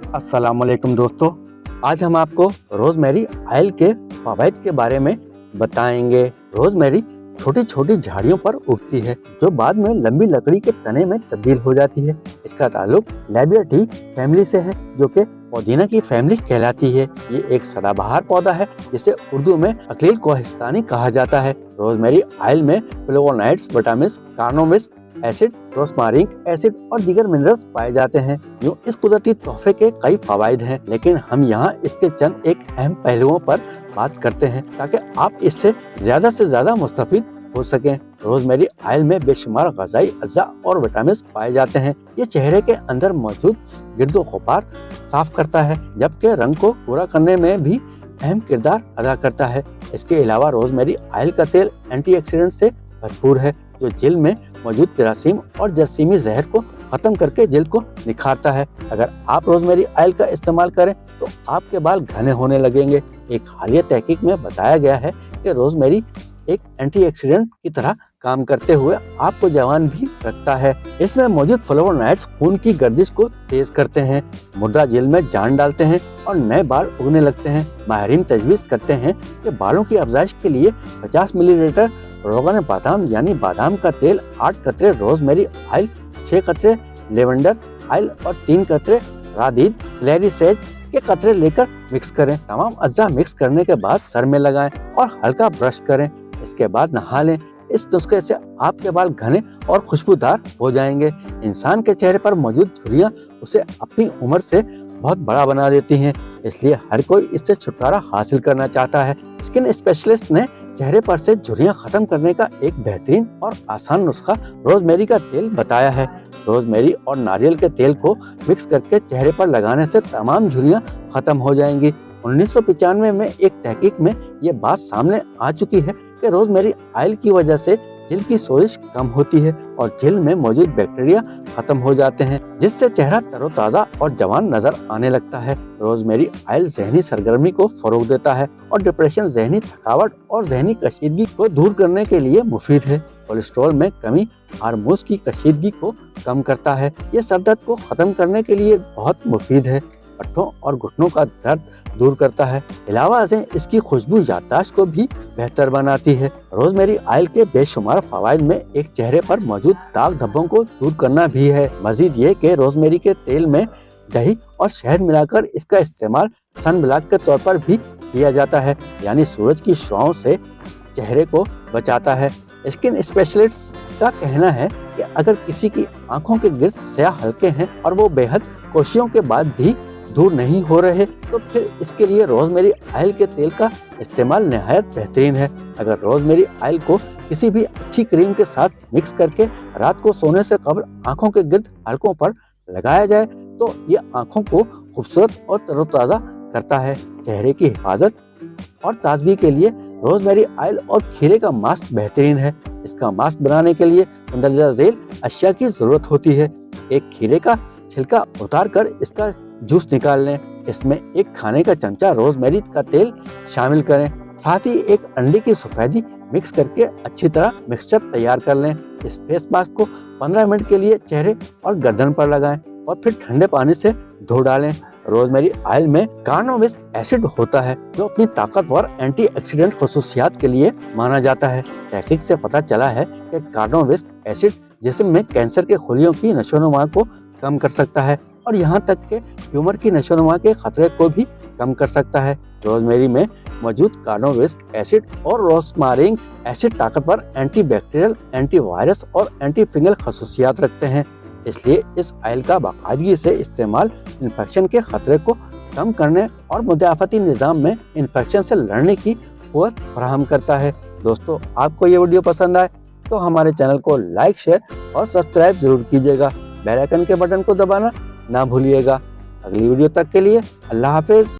अस्सलाम वालेकुम दोस्तों, आज हम आपको रोजमेरी ऑयल के फ़वाइद के बारे में बताएंगे। रोजमेरी छोटी छोटी झाड़ियों पर उगती है जो बाद में लंबी लकड़ी के तने में तब्दील हो जाती है। इसका ताल्लुक लैबियाटी फैमिली से है जो कि पुदीना की फैमिली कहलाती है। ये एक सदाबहार पौधा है जिसे उर्दू में अक्लील कोहिस्तानी कहा जाता है। रोजमेरी ऑयल में फ्लेवोनॉइड्स, विटामिन, कार्नोविक एसिड, रोसमारिक एसिड और दीगर मिनरल्स पाए जाते हैं। यूँ इस कुदरती तोहफे के कई फवाइद हैं, लेकिन हम यहाँ इसके चंद एक अहम पहलुओं पर बात करते हैं ताकि आप इससे ज्यादा मुस्तफिद हो सकें। रोजमेरी ऑयल में बेशुमार ग़िज़ाई अज्जा और विटामिन पाए जाते हैं। ये चेहरे के अंदर मौजूद गिर्दो गुबार साफ करता है, जबकि रंग को पूरा करने में भी अहम किरदार अदा करता है। इसके अलावा रोजमेरी ऑयल का तेल एंटीऑक्सीडेंट से भरपूर है जो जिल्द में मौजूद जरासीम और जरासीमी जहर को खत्म करके जिल्द को निखारता है। अगर आप रोजमेरी ऑयल का इस्तेमाल करें तो आपके बाल घने होने लगेंगे। एक हालिया तहकीक में बताया गया है कि रोजमेरी एक एंटीऑक्सीडेंट की तरह काम करते हुए आपको जवान भी रखता है। इसमें मौजूद फ्लेवोनॉइड्स खून की गर्दिश को तेज करते हैं, मुर्दा जिल्द में जान डालते हैं और नए बाल उगने लगते हैं। माहिरीन तजवीज़ करते हैं कि बालों की अफजाइश के लिए 50 मिलीलीटर रोगन बादाम यानी बादाम का तेल, 8 कतरे रोजमेरी ऑयल, 6 कतरे लेवेंडर ऑयल और 3 कतरे रादीद क्लैरिसेज के कतरे लेकर मिक्स करें। तमाम अज्जा मिक्स करने के बाद सर में लगाएं और हल्का ब्रश करें। इसके बाद नहा लें। इस नुस्खे से आपके बाल घने और खुशबूदार हो जाएंगे। इंसान के चेहरे पर मौजूद झुर्रियां उसे अपनी उम्र से बहुत बड़ा बना देती हैं, इसलिए हर कोई इससे छुटकारा हासिल करना चाहता है। स्किन स्पेशलिस्ट ने चेहरे पर से झुर्रियां खत्म करने का एक बेहतरीन और आसान नुस्खा रोजमेरी का तेल बताया है। रोजमेरी और नारियल के तेल को मिक्स करके चेहरे पर लगाने से तमाम झुर्रियां खत्म हो जाएंगी। 1995 में एक तहकीक में ये बात सामने आ चुकी है कि रोजमेरी ऑयल की वजह से जिल्द की सोजिश कम होती है और जिल्द में मौजूद बैक्टीरिया खत्म हो जाते हैं, जिससे चेहरा तरोताजा और जवान नजर आने लगता है। रोजमेरी ऑयल जहनी सरगर्मी को फरोग देता है और डिप्रेशन, जहनी थकावट और जहनी कशीदगी को दूर करने के लिए मुफीद है। कोलेस्ट्रॉल में कमी, हार्मोन्स की कशीदगी को कम करता है। ये सर दर्द को खत्म करने के लिए बहुत मुफीद है। पट्टों और घुटनों का दर्द दूर करता है। अलावा से इसकी खुशबू याददाश्त को भी बेहतर बनाती है। रोजमेरी ऑयल के बेशुमार फवाइद में एक चेहरे पर मौजूद दाग धब्बों को दूर करना भी है। मजीद ये कि रोजमेरी के तेल में दही और शहद मिलाकर इसका इस्तेमाल सन ब्लॉक के तौर पर भी किया जाता है, यानी सूरज की शुआओं से चेहरे को बचाता है। स्किन स्पेशलिस्ट का कहना है कि अगर किसी की आंखों के गिर्द स्याह हल्के हैं और वो बेहद कोशिशों के बाद भी दूर नहीं हो रहे तो फिर इसके लिए रोजमेरी ऑयल के तेल का इस्तेमाल निहायत बेहतरीन है। अगर रोजमेरी ऑयल को किसी भी अच्छी क्रीम के साथ मिक्स करके रात को सोने से कबल आंखों के गिर्द हलकों पर लगाया जाए तो ये आंखों को खूबसूरत और तरोताज़ा करता है। चेहरे की हिफाजत और ताजगी के लिए रोजमेरी ऑयल और खीरे का मास्क बेहतरीन है। इसका मास्क बनाने के लिए मंदरजा झेल अशिया की जरूरत होती है। एक खीरे का छिलका उतार कर इसका जूस निकाल लें। इसमें एक खाने का चमचा रोजमेरी का तेल शामिल करें। साथ ही एक अंडे की सफेदी मिक्स करके अच्छी तरह मिक्सचर तैयार कर लें। इस फेस मास्क को 15 मिनट के लिए चेहरे और गर्दन पर लगाएं और फिर ठंडे पानी से धो डालें। रोजमेरी ऑयल में कार्नोविक एसिड होता है जो अपनी ताकतवर एंटीऑक्सीडेंट खसूसियात के लिए माना जाता है। तहकीक से पता चला है कि कार्नोविक एसिड जिस्म में कैंसर के खुलियों की नशोनुमा को कम कर सकता है और यहाँ तक के ट्यूमर की नशोनुमा के खतरे को भी कम कर सकता है। रोजमेरी में मौजूद कार्नोविक एसिड और रोसमारिक एसिड ताकतवर एंटीबैक्टीरियल, एंटीवायरस और एंटी फंगल खसूसियात रखते हैं, इसलिए इस ऑयल का बाकायदगी से इस्तेमाल इन्फेक्शन के खतरे को कम करने और मुदाफ़ती निज़ाम में इन्फेक्शन से लड़ने की क़ुव्वत फराहम करता है। दोस्तों, आपको ये वीडियो पसंद आए तो हमारे चैनल को लाइक, शेयर और सब्सक्राइब जरूर कीजिएगा। बेल आइकन के बटन को दबाना ना भूलिएगा। अगली वीडियो तक के लिए अल्लाह हाफिज।